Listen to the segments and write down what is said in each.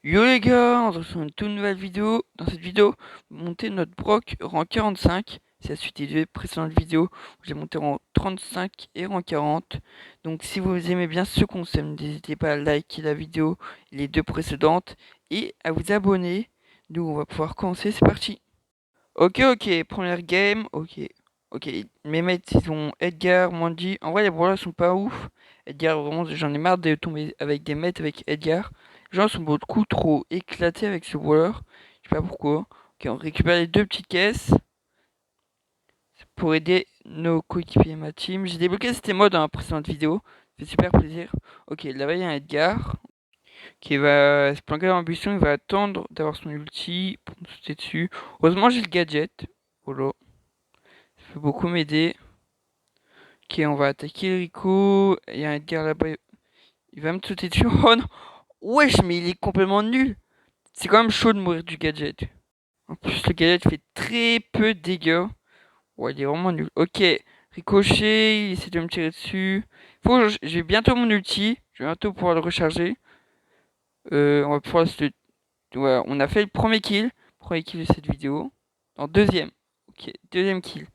Yo les gars, on se retrouve sur une toute nouvelle vidéo. Dans cette vidéo, monter notre Brock rang 45. C'est la suite des deux précédentes vidéos où j'ai monté rang 35 et rang 40. Donc si vous aimez bien ce concept, n'hésitez pas à liker la vidéo, les deux précédentes, et à vous abonner. Nous on va pouvoir commencer, c'est parti. Ok, première game, ok. Mes mates ils ont Edgar, Mandy. En vrai les brawlers sont pas ouf. Edgar, vraiment j'en ai marre de tomber avec des mates avec Edgar. Les gens sont beaucoup trop éclatés avec ce brawler. Je sais pas pourquoi. Ok, on récupère les deux petites caisses pour aider nos coéquipiers et ma team. J'ai débloqué cet mode dans la précédente vidéo. Ça fait super plaisir. Ok, là-bas il y a un Edgar qui va se planquer dans l'ambition. Il va attendre d'avoir son ulti pour me sauter dessus. Heureusement j'ai le gadget. Voilà. Ça peut beaucoup m'aider. Ok, on va attaquer le Rico. Il y a un Edgar là-bas. Il va me sauter dessus. Oh non! Wesh, mais il est complètement nul! C'est quand même chaud de mourir du gadget. En plus, le gadget fait très peu de dégâts. Ouais, il est vraiment nul. Ok, ricochet, il essaie de me tirer dessus. J'ai bientôt mon ulti. Je vais bientôt pouvoir le recharger. On va pouvoir se... Ouais, on a fait le premier kill. Premier kill de cette vidéo. En deuxième. Ok, deuxième kill.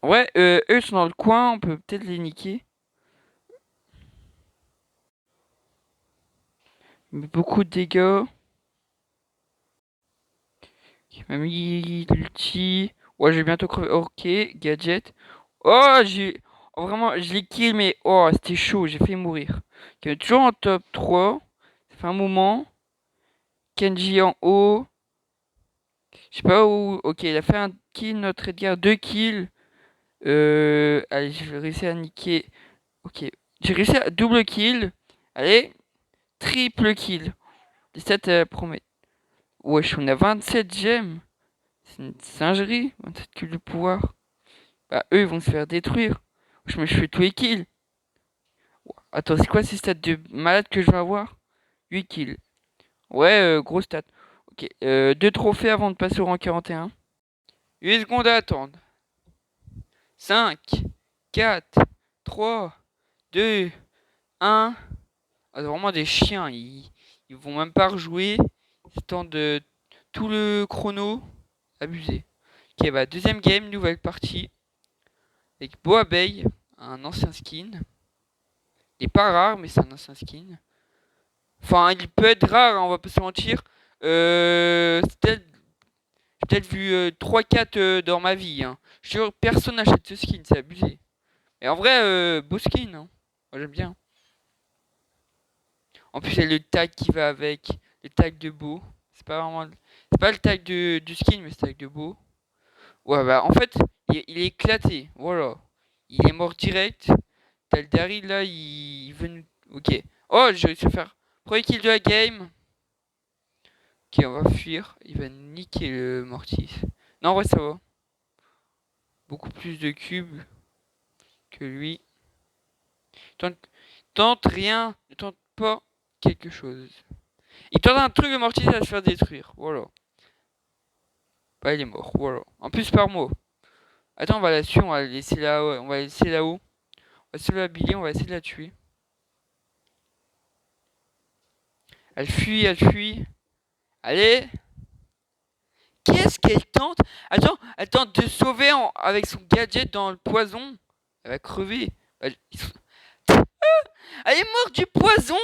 Ouais, eux sont dans le coin. On peut peut-être les niquer. Mais beaucoup de dégâts. Il m'a mis l'ulti. Ouais, je vais bientôt crever. Ok, gadget. Oh, vraiment, je l'ai kill, mais oh, c'était chaud, j'ai fait mourir. Il est toujours en top 3. Ça fait un moment. Kenji en haut. Je sais pas où. Ok, il a fait un kill, notre Edgar. Deux kills. Allez, je vais réussir à niquer. Ok, j'ai réussi à double kill. Allez, triple kill. Les stats promettent. Wesh, on a 27 gemmes. C'est une singerie. 27 kills de pouvoir. Bah, eux, ils vont se faire détruire. Je fais tous les kills. Attends, c'est quoi ces stats de malade que je vais avoir? 8 kills. Ouais, gros stat. Ok, deux trophées avant de passer au rang 41. 8 secondes à attendre. 5, 4, 3, 2, 1. Ah, c'est vraiment des chiens. Ils vont même pas rejouer. Ils attendent tout le chrono. Abusé. Ok, bah, deuxième game, nouvelle partie. Avec Boabeille, un ancien skin. Il est pas rare, mais c'est un ancien skin. Enfin, il peut être rare, hein, on va pas se mentir. J'ai peut-être vu 3-4 dans ma vie. Hein. Je suis sûr, personne n'achète ce skin, c'est abusé. Et en vrai, beau skin. Hein. Moi, j'aime bien. En plus, il y a le tag qui va avec. Le tag de beau. C'est pas vraiment. C'est pas le tag du skin, mais c'est le tag de beau. Ouais, bah, en fait, il est éclaté. Voilà. Il est mort direct. T'as le Daryl là, il veut nous. Ok. Oh, j'ai réussi à faire. Premier kill de la game. Ok, on va fuir. Il va niquer le Mortis. Non, en vrai, ça va. Beaucoup plus de cubes que lui. Tente, tente rien. Ne tente pas quelque chose. Il tente un truc, le Mortis va se faire détruire. Voilà. Bah, il est mort. Voilà. En plus, par moi. Attends, on va la tuer. On va la laisser là-haut. On va la laisser là-haut. On va se la biller. On va essayer de la tuer. Elle fuit, elle fuit. Allez. Qu'est-ce qu'elle tente? Attends, elle tente de sauver avec son gadget dans le poison. Elle va crever. Elle est morte du poison.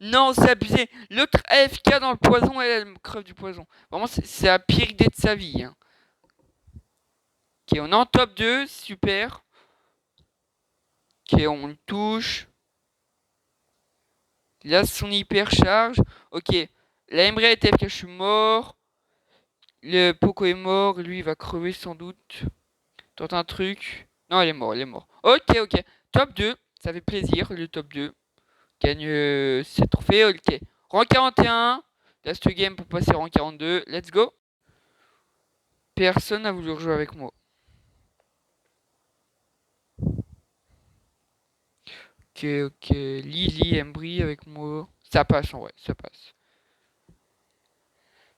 Non, c'est abusé. L'autre AFK dans le poison, elle crève du poison. Vraiment, c'est la pire idée de sa vie. Hein. Ok, on est en top 2, super. Ok, on le touche. Là, son hyper charge. Ok, la Emre est AFK, je suis mort. Le Poco est mort, lui il va crever sans doute. Tente un truc. Non, il est mort, il est mort. Ok. Top 2, ça fait plaisir, le top 2. Gagne 7 trophées, ok. Rang 41. Last game pour passer rang 42. Let's go. Personne n'a voulu rejouer avec moi. Ok. Lily, Embry avec moi. Ça passe en vrai, ça passe.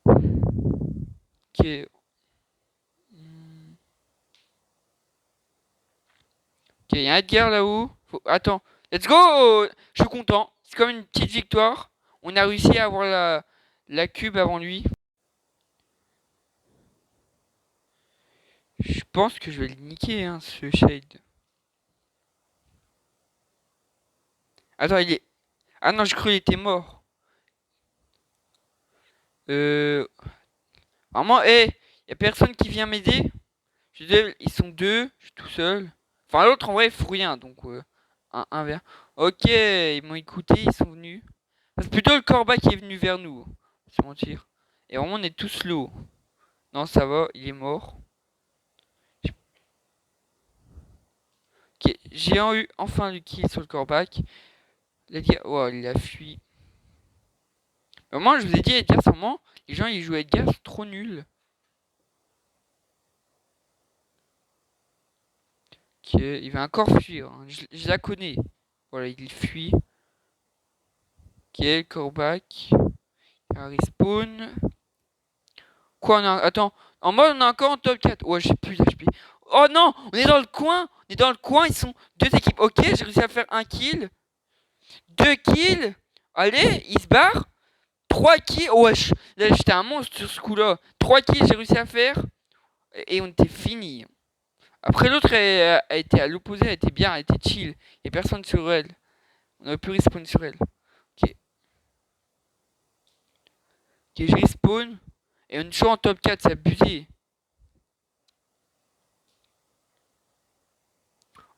Ok. Ok, il y a un Edgar là-haut. Attends. Let's go. Je suis content. C'est comme une petite victoire. On a réussi à avoir la cube avant lui. Je pense que je vais le niquer, hein, ce Shade. Attends, il est... Ah non, je crois qu'il était mort. Vraiment, y a personne qui vient m'aider. Ils sont deux, je suis tout seul. Enfin, l'autre, en vrai, il fout rien, donc un verre. Ok, ils m'ont écouté, ils sont venus. C'est plutôt le Corba qui est venu vers nous, sans mentir. Et vraiment, on est tous low. Non, ça va, il est mort. Ok, j'ai eu enfin le kill sur le Corbac. Oh, il a fui. Mais moi, je vous ai dit, Edgar, sûrement, les gens, ils jouent à Edgar, c'est trop nul. Ok, il va encore fuir, hein. Je la connais. Voilà, il fuit. Ok, le Corbac. Il respawn. Quoi, Attends. En mode, on est encore en top 4. Ouais, j'ai plus d'HP. Oh non, on est dans le coin. On est dans le coin, ils sont deux équipes. Ok, j'ai réussi à faire un kill. Deux kills. Allez, ils se barrent. Trois kills. Oh, wesh. Là, j'étais un monstre sur ce coup-là. Trois kills, j'ai réussi à faire. Et on était fini. Après, l'autre a été à l'opposé, elle était bien, elle était chill. Il n'y a personne sur elle. On aurait pu respawn sur elle. Ok. Ok, je respawn. Et on est toujours en top 4, c'est abusé.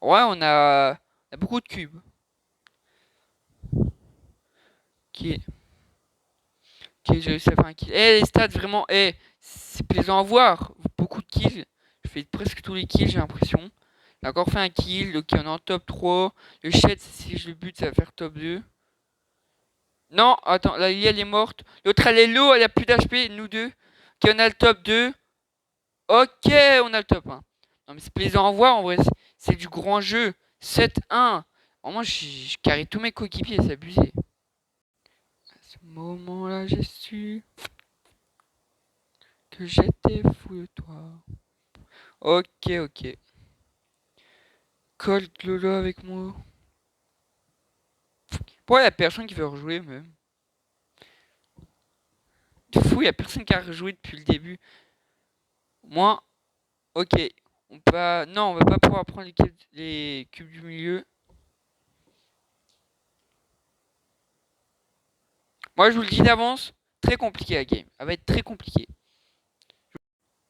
Ouais, on a beaucoup de cubes. Ok. Ok, j'ai réussi à faire un kill. Les stats, vraiment, c'est plaisant à voir. Beaucoup de kills. Je fais presque tous les kills, j'ai l'impression. J'ai encore fait un kill. Ok, on est en top 3. Le Shed, si je le bute, ça va faire top 2. Non, attends, la Lily, elle est morte. L'autre, elle est low, elle a plus d'HP. Nous deux. Ok, on a le top 2. Ok, on a le top 1. Non, mais c'est plaisant à voir, en vrai. C'est du grand jeu. 7-1. Vraiment, je carry tous mes coéquipiers, c'est abusé. À ce moment-là, j'ai su que j'étais fou de toi. Ok, ok. Colt Lolo avec moi. Pourquoi y'a personne qui veut rejouer même? C'est fou, y'a personne qui a rejoué depuis le début. Moi, ok. Non, on va pas pouvoir prendre les cubes du milieu. Moi, je vous le dis d'avance, très compliqué la game. Elle va être très compliquée.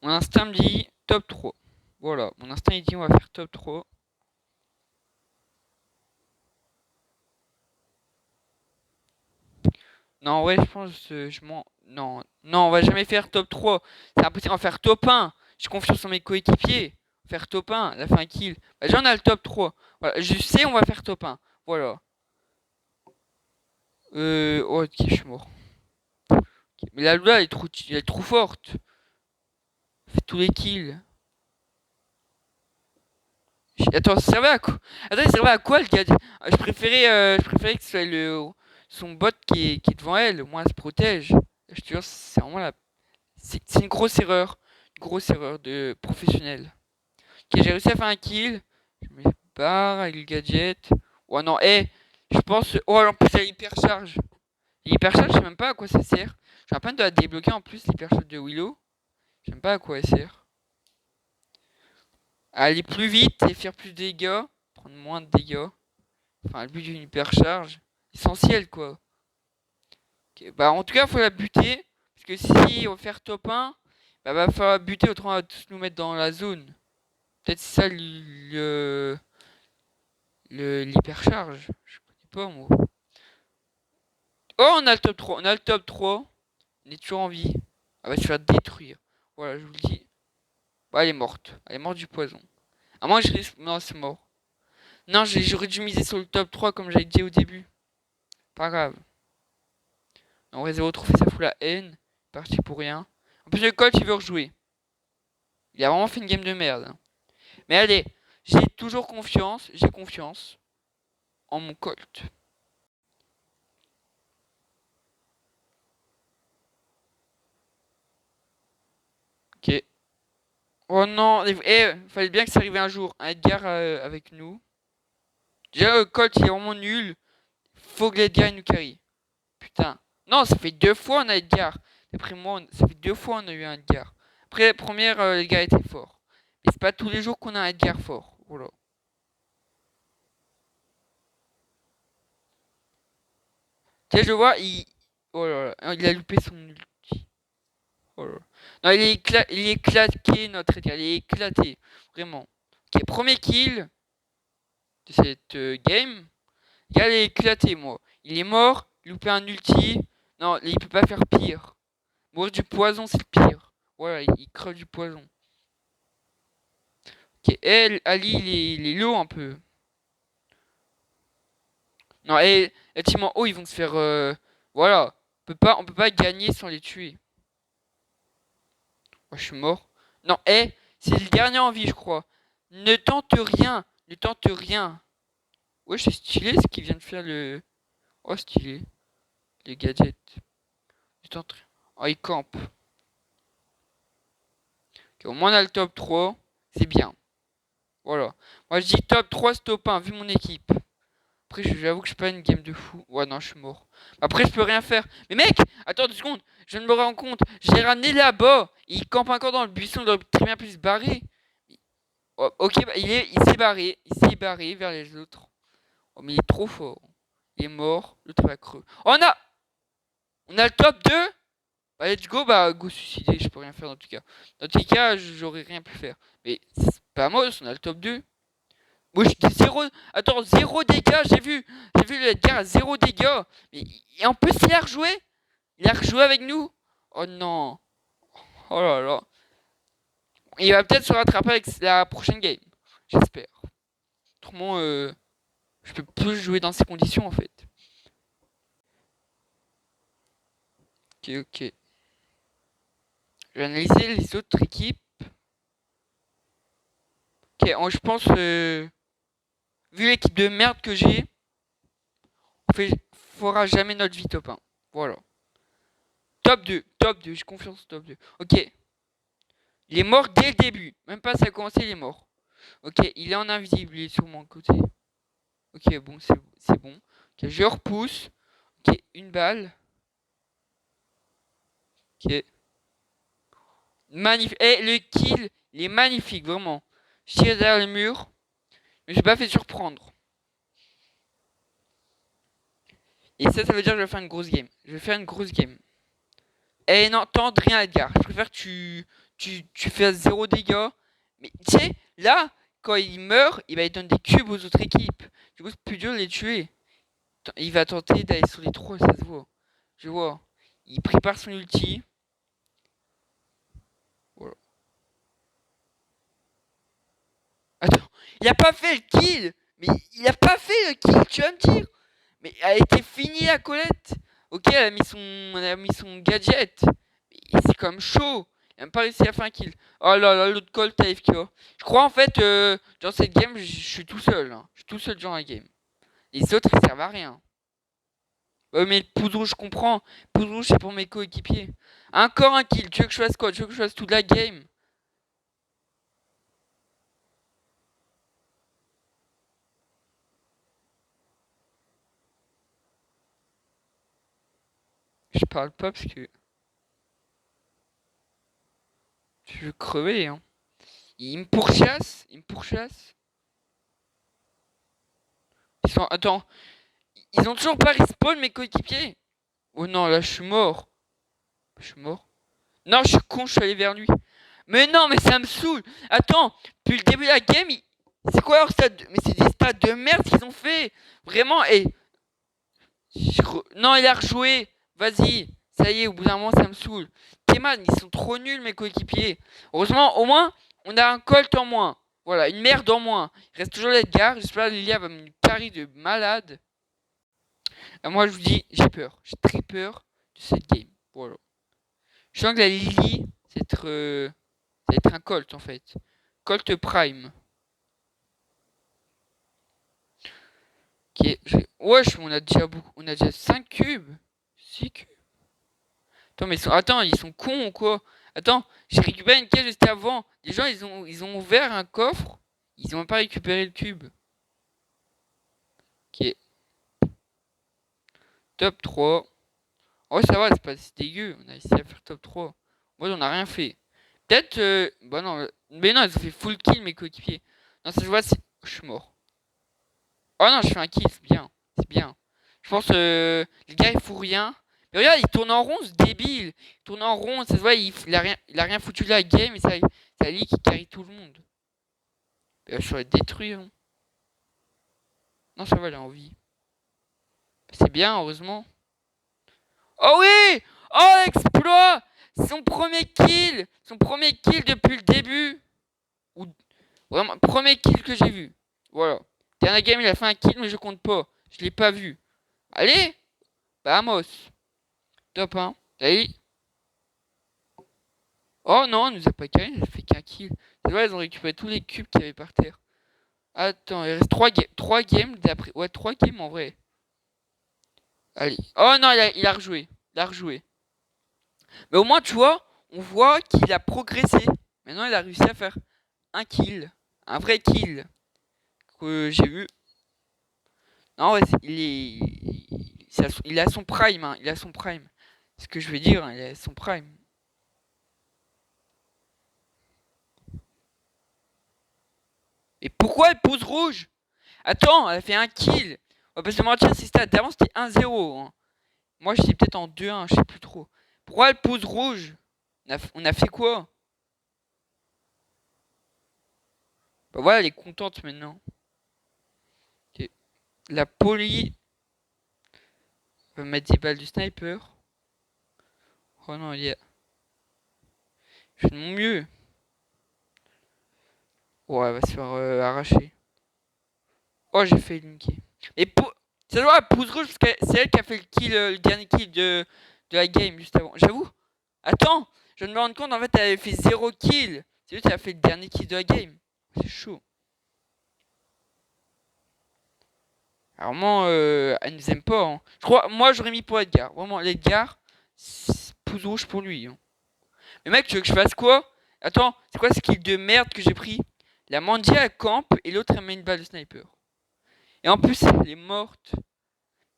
Mon instinct me dit top 3. Voilà, mon instinct il dit on va faire top 3. Non, en vrai, je pense je m'en. Non, non, on va jamais faire top 3. C'est impossible, on va faire top 1. J'ai confiance en mes coéquipiers. Faire top 1, elle a fait un kill. Bah, j'en ai le top 3. Voilà, je sais, on va faire top 1. Voilà. Oh, ok, je suis mort. Ok, mais la Lula, elle est trop forte. Elle fait tous les kills. Attends, ça servait à quoi? Attends, il servait à quoi le gars? Je préférais que ce soit son bot qui est devant elle. Au moins, elle se protège. Je te jure, c'est vraiment c'est une grosse erreur. Une grosse erreur de professionnel. Ok, j'ai réussi à faire un kill. Je me barre avec le gadget. Oh non, je pense. Oh, en plus, elle hypercharge. L'hypercharge, je sais même pas à quoi ça sert. J'ai à peine de la débloquer en plus, l'hypercharge de Willow. Je sais même pas à quoi elle sert. Aller plus vite et faire plus de dégâts. Prendre moins de dégâts. Enfin, le but d'une hypercharge. Essentiel, quoi. Ok, bah, en tout cas, il faut la buter. Parce que si on veut faire top 1, bah, va falloir buter, autrement, on va tous nous mettre dans la zone. Peut-être c'est ça l'hypercharge. Je connais pas, moi. Oh, on a le top 3. On a le top 3. On est toujours en vie. Elle va se faire détruire. Voilà, je vous le dis. Bah, elle est morte. Elle est morte du poison. À moins que je risque. Non, c'est mort. Non, j'aurais dû miser sur le top 3 comme j'avais dit au début. Pas grave. On va 0 trophée, ça fout la haine. Parti pour rien. En plus, le coach, il veut rejouer. Il a vraiment fait une game de merde, hein. Mais allez, j'ai toujours confiance. J'ai confiance en mon Colt. Ok. Oh non, fallait bien que ça arrive un jour. Un Edgar avec nous. Déjà, Colt, il est vraiment nul. Faut que l'Edgar il nous carry. Putain. Non, ça fait 2 fois on a Edgar. D'après moi, ça fait 2 fois on a eu un Edgar. Après, la première, Edgar était fort. Mais c'est pas tous les jours qu'on a un Edgar fort. Voilà. Tiens, je vois, il. Oh là là, il a loupé son ulti. Oh là là. Non, il est éclaté, notre Edgar. Il est éclaté. Vraiment. Ok, premier kill de cette game. Il est éclaté, moi. Il est mort, il loupé un ulti. Non, il peut pas faire pire. Mourir du poison, c'est le pire. Voilà, il creve du poison. Ok, Ali, il est low un peu. Non, et team en haut, ils vont se faire. Voilà. On peut pas gagner sans les tuer. Oh, je suis mort. Non, c'est le dernier en vie, je crois. Ne tente rien. Ne tente rien. Ouais, c'est stylé ce qu'il vient de faire le. Oh, stylé. Les gadgets. Ne tente rien. Oh, il campe. Ok, au moins, on a le top 3. C'est bien. Voilà. Moi, je dis top 3, top 1, vu mon équipe. Après, j'avoue que je suis pas une game de fou. Ouais, non, je suis mort. Après, je peux rien faire. Mais mec, attends 2 secondes. Je viens de me rendre compte. J'ai ramené là-bas. Il campe encore dans le buisson. Il aurait très bien pu se barrer. Oh, ok, bah, il s'est barré. Il s'est barré vers les autres. Oh, mais il est trop fort. Il est mort. L'autre va creux. Oh, on a le top 2. Bah, let's go. Bah, go suicider. Je peux rien faire dans tout cas. Dans tous les cas, j'aurais rien pu faire. Mais c'est pas mal. On a le top 2. Moi, je dis 0. Attends, 0 dégâts, j'ai vu. J'ai vu le Edgar à 0 dégâts. Et en plus, il a rejoué. Il a rejoué avec nous. Oh non. Oh là là. Il va peut-être se rattraper avec la prochaine game. J'espère. Autrement, je peux plus jouer dans ces conditions en fait. Ok, ok. Je vais analyser les autres équipes. Ok, je pense, vu l'équipe de merde que j'ai, on fera jamais notre vie top 1. Voilà. Top 2, top 2, j'ai confiance top 2. Ok. Il est mort dès le début. Même pas ça a commencé, il est mort. Ok, il est en invisible, il est sur mon côté. Ok, bon, c'est bon. Ok, je repousse. Ok, une balle. Ok. Magnifique. Eh, le kill, il est magnifique, vraiment. Je tire derrière le mur. Mais j'ai pas fait surprendre. Et ça veut dire que je vais faire une grosse game. Je vais faire une grosse game. Eh non, tente rien, Edgar. Je préfère que tu fasses 0 dégâts. Mais tu sais, là, quand il meurt, il donne des cubes aux autres équipes. Du coup, c'est plus dur de les tuer. Il va tenter d'aller sur les 3, ça se voit. Je vois. Il prépare son ulti. Voilà. Attends, il a pas fait le kill. Mais il a pas fait le kill, tu vas me dire. Mais elle était finie la Colette. Ok, elle a mis son gadget. Mais c'est comme chaud. Il a même pas réussi à faire un kill. Oh là là, l'autre Colt AFK. Je crois en fait, dans cette game, je suis tout seul. Hein. Je suis tout seul dans la game. Les autres, ils servent à rien. Mais Poudre, je comprends. Poudre, c'est pour mes coéquipiers. Encore un kill. Tu veux que je fasse quoi? Tu veux que je fasse toute la game? Je parle pas parce que je veux crever. Hein. Il me pourchasse. Il me pourchasse. Attends. Ils ont toujours pas respawn mes coéquipiers. Oh non, là, je suis mort. Je suis mort. Non, je suis con, je suis allé vers lui. Mais non, mais ça me saoule. Attends, depuis le début de la game, c'est quoi leur stade? Mais c'est des stats de merde qu'ils ont fait. Vraiment, et. Non, il a rejoué. Vas-y. Ça y est, au bout d'un moment, ça me saoule. Keman, ils sont trop nuls, mes coéquipiers. Heureusement, au moins, on a un Colt en moins. Voilà, une merde en moins. Il reste toujours l'Edgar. J'espère que Lilia va me carry de malade. Et moi, je vous dis, j'ai peur. J'ai très peur de cette game. Voilà. Je sens que la Lily, ça va être un Colt en fait. Colt Prime. Wesh, on a déjà 5 cubes. 6 cubes. Attends, mais attends, ils sont cons ou quoi? Attends, j'ai récupéré une caisse juste avant. Les gens, ils ont ouvert un coffre. Ils ont pas récupéré le cube. Ok. Top 3. Ouais, ça va, c'est pas si dégueu. On a essayé à faire top 3. Moi, on a rien fait. Peut-être. Bah non. Mais non, ils ont fait full kill, mes coéquipiers. Non, ça je vois, c'est. Je suis mort. Oh non, je fais un kill, c'est bien. C'est bien. Je pense, les gars, ils font rien. Mais regarde, il tourne en rond, ce débile. Il tourne en rond, ça se voit, il a rien foutu de la game, et ça, c'est lui qui carry tout le monde. Je serais détruit, hein. Non, ça va, il a envie. C'est bien, heureusement. Oh oui! Oh, exploit! Son premier kill! Son premier kill depuis le début! Ou vraiment, premier kill que j'ai vu. Voilà. Dernière game, il a fait un kill, mais je compte pas. Je l'ai pas vu. Allez! Vamos! Top 1. Allez! Oh non, il nous a pas carré, il a fait qu'un kill. C'est vrai, ils ont récupéré tous les cubes qu'il y avait par terre. Attends, il reste 3 games d'après. Ouais, 3 games en vrai. Allez. Oh non, il a rejoué. Il a rejoué. Mais au moins, tu vois, on voit qu'il a progressé. Maintenant, il a réussi à faire un kill. Un vrai kill. Que j'ai eu. Non, ouais, il a son prime. Hein, il a son prime. C'est ce que je veux dire, hein, il a son prime. Et pourquoi elle pose rouge? Attends, elle a fait un kill. On va pas se mentir, si c'était d'avant, c'était 1-0. Hein. Moi, j'étais peut-être en 2-1, je sais plus trop. Pourquoi elle pose rouge? On a fait quoi? Bah voilà, elle est contente maintenant. Ok. La poly va mettre des balles du sniper. Oh non, il y a. Je fais de mon mieux. Ouais, elle va se faire arracher. Oh, j'ai fait linker. Et ça doit elle pose rouge parce que c'est elle qui a fait le kill, le dernier kill de la game juste avant. J'avoue. Attends, je viens de me rendre compte, en fait, elle avait fait 0 kill. C'est lui qui a fait le dernier kill de la game. C'est chaud. Alors moi, elle nous aime pas. Hein. Je crois, moi j'aurais mis pour Edgar. Vraiment, l'Edgar, pouce rouge pour lui. Hein. Mais mec, tu veux que je fasse quoi? Attends, c'est quoi ce kill de merde que j'ai pris? La Mandia elle campe et l'autre elle met une balle de sniper. Et en plus, elle est morte.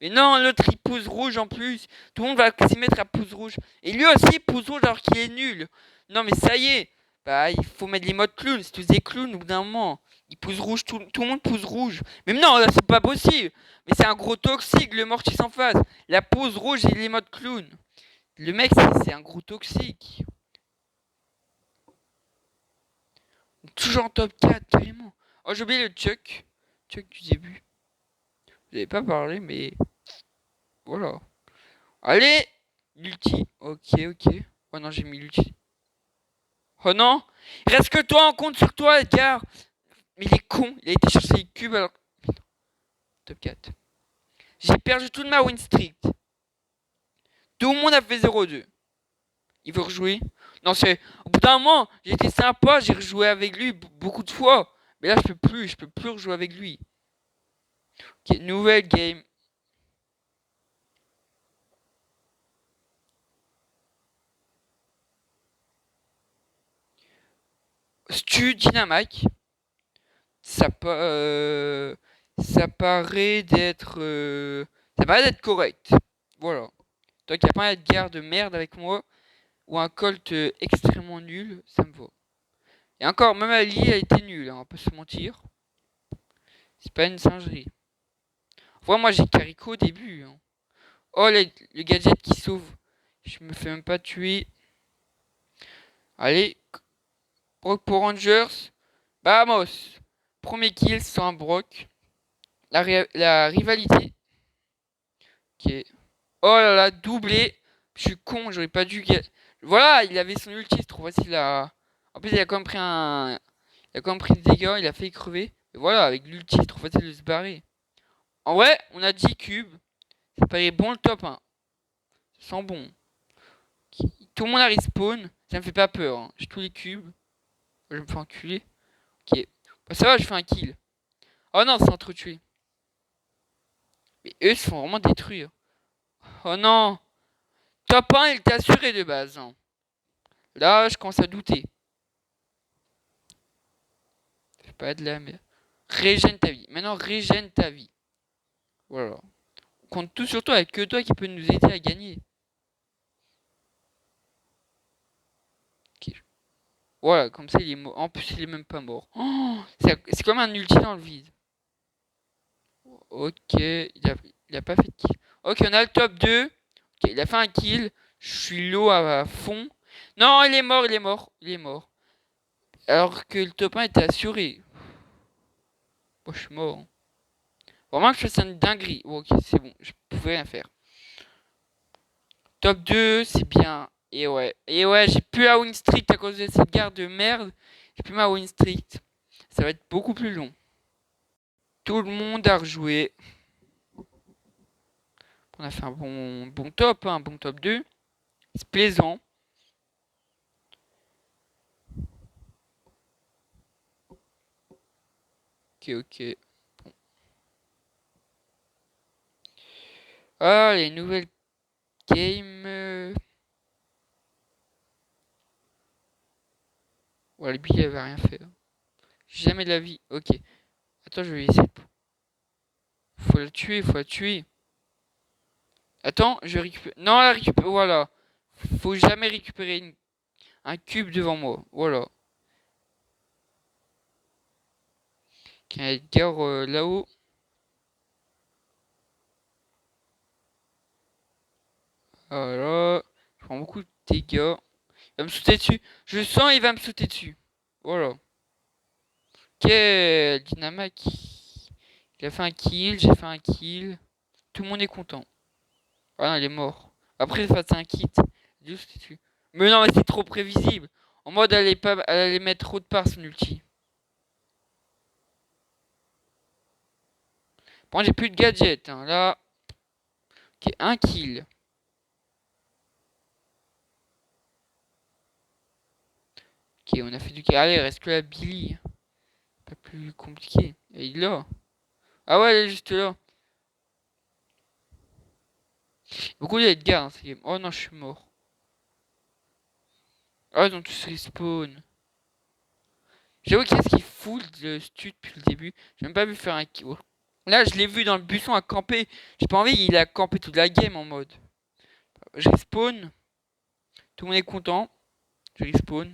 Mais non, l'autre il pouce rouge en plus. Tout le monde va s'y mettre à pouce rouge. Et lui aussi pouce rouge alors qu'il est nul. Non mais ça y est. Bah il faut mettre les modes clown. C'est tous des clowns au bout d'un moment. Il pouce rouge, tout le monde pouce rouge. Mais non, là c'est pas possible. Mais c'est un gros toxique le mortis en face. La pose rouge et les modes clown. Le mec c'est un gros toxique. Toujours en top 4 carrément. Oh j'ai oublié le Chuck. Chuck du début. Vous avez pas parlé mais voilà. Allez, l'ulti. Ok, ok. Oh non, j'ai mis l'ulti. Oh non, il reste que toi, on compte sur toi, Edgar. Mais il est con, il a été chercher les cubes alors. Top 4. J'ai perdu toute ma win streak. Tout le monde a fait 0-2. Il veut rejouer. Non, c'est. Au bout d'un moment, j'ai été sympa, j'ai rejoué avec lui beaucoup de fois. Mais là, je peux plus rejouer avec lui. Ok, nouvelle game. Stu Dynamite. Ça, ça paraît d'être. Ça paraît d'être correct. Voilà. Toi qui a pas un Edgar de merde avec moi, ou un Colt extrêmement nul, ça me va. Et encore, même Ali a été nul, hein, on peut se mentir. C'est pas une singerie. Voilà, moi j'ai Carico au début. Hein. Oh, le gadget qui sauve. Je me fais même pas tuer. Allez, Brock pour Rangers. Vamos. Premier kill sur un Brock. La rivalité. Ok. Oh là là, doublé. Je suis con, j'aurais pas dû. Voilà, il avait son ulti, c'est trop facile à. En plus, il a quand même pris un. Il a quand même pris des dégâts, il a fait crever. Et voilà, avec l'ulti, c'est trop facile de se barrer. En vrai, on a 10 cubes. Ça paraît bon le top 1. Ça sent bon. Tout le monde a respawn. Ça me fait pas peur. Hein. J'ai tous les cubes. Je me fais enculer. Ok. Bah, ça va, je fais un kill. Oh non, c'est entretué. Mais eux se font vraiment détruire. Oh non. Top 1, il était assuré de base. Hein. Là, je commence à douter. Fais pas de la merde. Régène ta vie. Maintenant, régène ta vie. Voilà. On compte tout sur toi. Il n'y a que toi qui peut nous aider à gagner. Voilà, comme ça il est mort. En plus il est même pas mort. Oh, c'est comme un ulti dans le vide. Ok, il a pas fait de kill. Ok, on a le top 2. Ok, il a fait un kill. Je suis low à fond. Non, il est mort, il est mort, il est mort. Alors que le top 1 était assuré. Moi, je suis mort. Vraiment que je fasse une dinguerie. Oh, ok, c'est bon, je pouvais rien faire. Top 2, c'est bien. Et ouais, j'ai plus la win streak à cause de cette garde de merde. J'ai plus ma win streak. Ça va être beaucoup plus long. Tout le monde a rejoué. On a fait un bon top, hein, un bon top 2. C'est plaisant. Ok, ok. Bon. Ah, les nouvelles games. Ouais, lui, il avait rien fait, hein. Jamais de la vie. Ok. Attends, je vais essayer. Faut la tuer, faut la tuer. Attends, je récupère. Non, la récupère. Voilà. Faut jamais récupérer un cube devant moi. Voilà. Il y a Edgar là-haut. Voilà. Je prends beaucoup de dégâts. Il va me sauter dessus. Je sens, il va me sauter dessus. Voilà. Quel Dynamac. Il a fait un kill, j'ai fait un kill. Tout le monde est content. Ah non, il est mort. Après, il va faire un kit. Juste dessus. Mais non, mais c'est trop prévisible. En mode, elle allait mettre trop de part son ulti. Bon, j'ai plus de gadget, hein. Là, ok, un kill. Ok, on a fait du kill. Allez, il reste que la Billy. Pas plus compliqué. Et il est là. Ah ouais, elle est juste là. Beaucoup d'Edgar, hein, oh non, je suis mort. Ah non, tu respawn. J'avoue qu'est-ce qu'il fout le stu depuis le début. J'ai même pas vu faire un kill. Là, je l'ai vu dans le buisson à camper. J'ai pas envie, il a campé toute la game en mode. Je respawn. Tout le monde est content. Je respawn.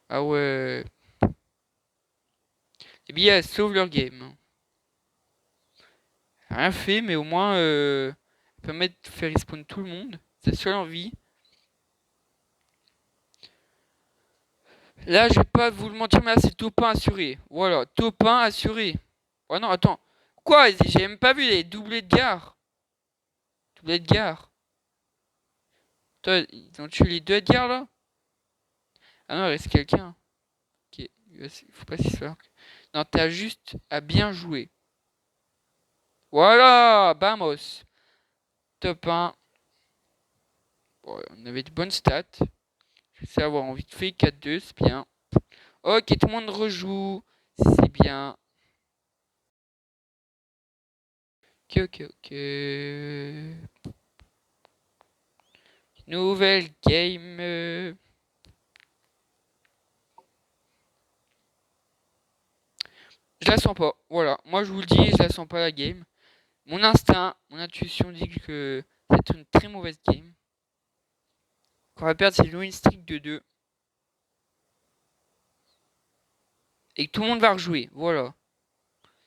Ah ouais. Et bien, elles sauvent leur game. Rien fait, mais au moins, permettre de faire respawn tout le monde. C'est la seule envie. Là, je vais pas vous le mentir, mais là, c'est top 1 assuré. Voilà, top 1 assuré. Oh non, attends. Quoi? J'ai même pas vu les doublés de gare. Doublés de gare. Toi, ils ont tué les deux Edgar là? Ah non, il reste quelqu'un. Ok, faut pas s'y faire. Non, t'as juste à bien jouer. Voilà, vamos. Top 1. Bon, on avait de bonnes stats. Je sais avoir envie de faire 4-2, c'est bien. Ok, tout le monde rejoue. C'est bien. Ok, ok, ok. Nouvelle game. Je la sens pas. Voilà. Moi, je vous le dis, je la sens pas la game. Mon instinct, mon intuition dit que c'est une très mauvaise game. Qu'on va perdre, c'est une win streak de 2. Et que tout le monde va rejouer. Voilà.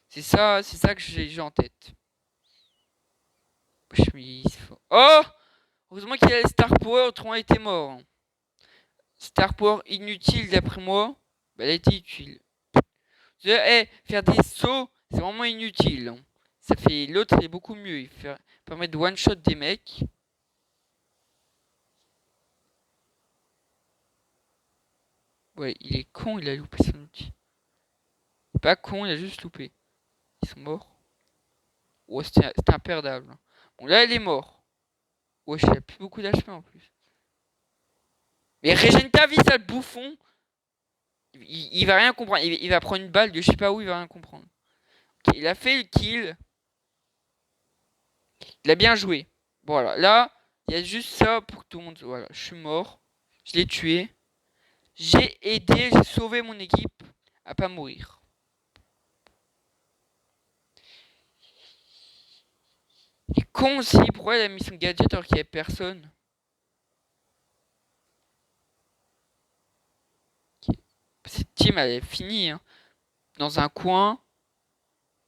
C'est ça que j'ai en tête. Oh! Heureusement qu'il y a les Star Power, autrement il était mort. Star Power inutile d'après moi. Bah, elle a été utile. Faire des sauts, c'est vraiment inutile. Ça fait l'autre est beaucoup mieux. Permet de one shot des mecs. Ouais, il est con, il a loupé son outil. Il est pas con, il a juste loupé. Ils sont morts. Ouais, c'était imperdable. Bon, là, il est mort. Ouais, il a plus beaucoup d'HP en plus. Mais régène ta vie, sale bouffon! Il va rien comprendre. Il va prendre une balle de je sais pas où, il va rien comprendre. Ok, il a fait le kill. Il a bien joué. Voilà, là, il y a juste ça pour que tout le monde. Voilà, je suis mort. Je l'ai tué. J'ai aidé, j'ai sauvé mon équipe à pas mourir. Il est con aussi. Pourquoi elle a mis son gadget alors qu'il n'y avait personne? Cette team, elle est finie. Hein. Dans un coin.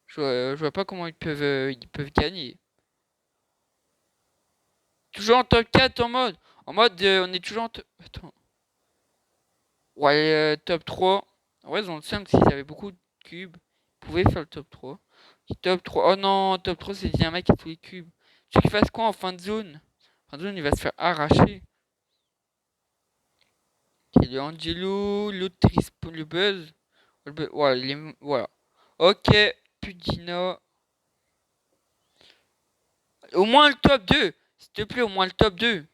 Je vois pas comment ils peuvent gagner. Toujours en top 4 en mode. On est toujours en top. Attends. Ouais, top 3. Ouais, dans le 5, s'ils avaient beaucoup de cubes, ils pouvaient faire le top 3. Top 3. Oh non, top 3, c'est un mec qui a tous les cubes. Tu veux qu'il fasse quoi en fin de zone? En fin de zone, il va se faire arracher. Il y a le Angelo, l'autre le Buzz. Voilà, voilà. Ok, Pudina. Au moins le top 2. S'il te plaît, au moins le top 2.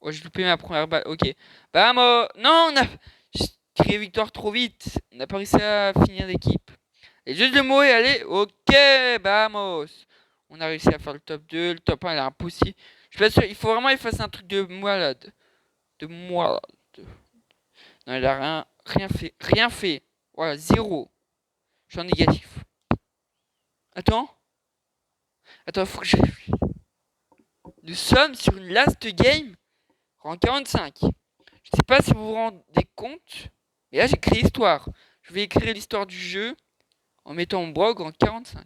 Ouais, j'ai loupé ma première balle. Ok. Vamos. Non, j'ai créé victoire trop vite. On n'a pas réussi à finir l'équipe. Et juste le mot est allé. Ok, vamos. On a réussi à faire le top 2. Le top 1, il est impossible. Je suis pas sûr. Il faut vraiment qu'il fasse un truc de malade. De malade. Non, il a rien fait. Rien fait. Voilà, zéro. Je suis en négatif. Attends. Attends, faut que je... Nous sommes sur une last game en 45. Je sais pas si vous vous rendez compte. Mais là, j'ai créé l'histoire. Je vais écrire l'histoire du jeu en mettant mon blog en 45.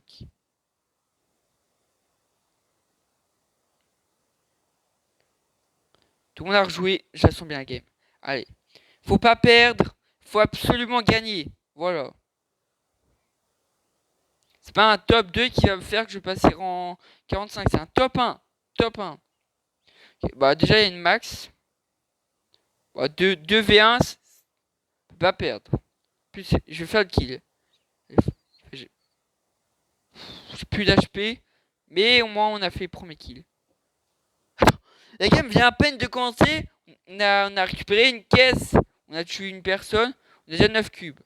Tout le monde a rejoué. Je la sens bien la game. Allez. Faut pas perdre. Faut absolument gagner. Voilà. C'est pas un top 2 qui va me faire que je passerai en 45. C'est un top 1. Top 1. Okay. Bah, déjà, il y a une max. Bah, 2v1. Faut pas perdre. Plus, je vais faire le kill. J'ai plus d'HP. Mais au moins, on a fait le premier kill. La game vient à peine de commencer. On a récupéré une caisse. On a tué une personne. On a déjà 9 cubes.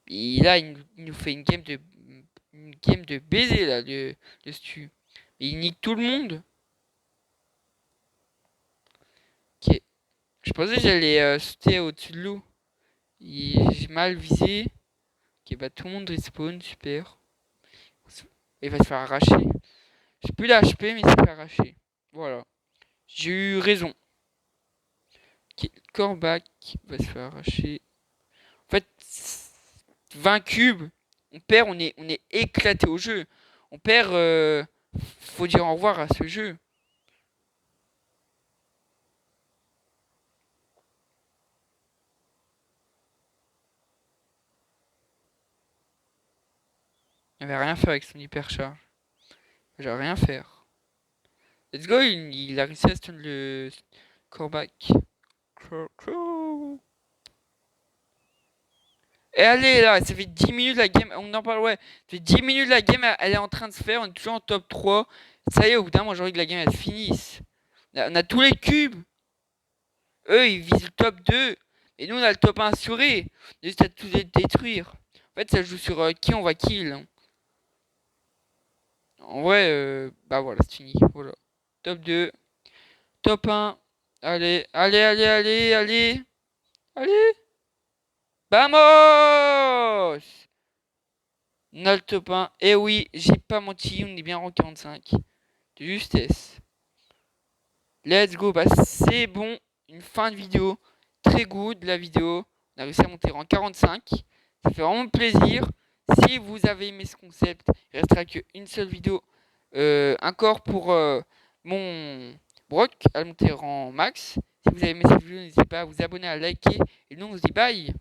Et là, il nous fait une game de baiser, là, de stu. Et il nique tout le monde. Ok. Je pensais que j'allais sauter au-dessus de l'eau. J'ai mal visé. Ok, bah tout le monde respawn, super. Il va se faire arracher. J'ai plus d'HP, mais il s'est fait arracher. Voilà. J'ai eu raison. Ok, Corbac va se faire arracher. En fait, 20 cubes, on perd, on est éclaté au jeu. On perd, faut dire au revoir à ce jeu. Il avait rien faire avec son hypercharge. J'ai rien faire. Let's go, il a réussi à stun le Corbac. Et allez là, ça fait 10 minutes la game, on en parle, ouais. Ça fait 10 minutes la game, elle est en train de se faire, on est toujours en top 3. Ça y est, au bout d'un moment, j'ai envie que la game elle finisse. On a tous les cubes. Eux, ils visent le top 2. Et nous, on a le top 1 assuré. On a juste à tout détruire. En fait, ça joue sur qui on va kill. En vrai, bah voilà, c'est fini. Voilà. Top 2. Top 1. Allez, allez, allez, allez, allez. Allez. Vamos! On a le top 1. Et oui, j'ai pas menti, on est bien en 45. De justesse. Let's go. Bah, c'est bon. Une fin de vidéo. Très good la vidéo. On a réussi à monter en 45. Ça fait vraiment plaisir. Si vous avez aimé ce concept, il restera qu'une seule vidéo encore pour mon Brock à monter en max. Si vous avez aimé cette vidéo, n'hésitez pas à vous abonner, à liker. Et nous, on se dit bye.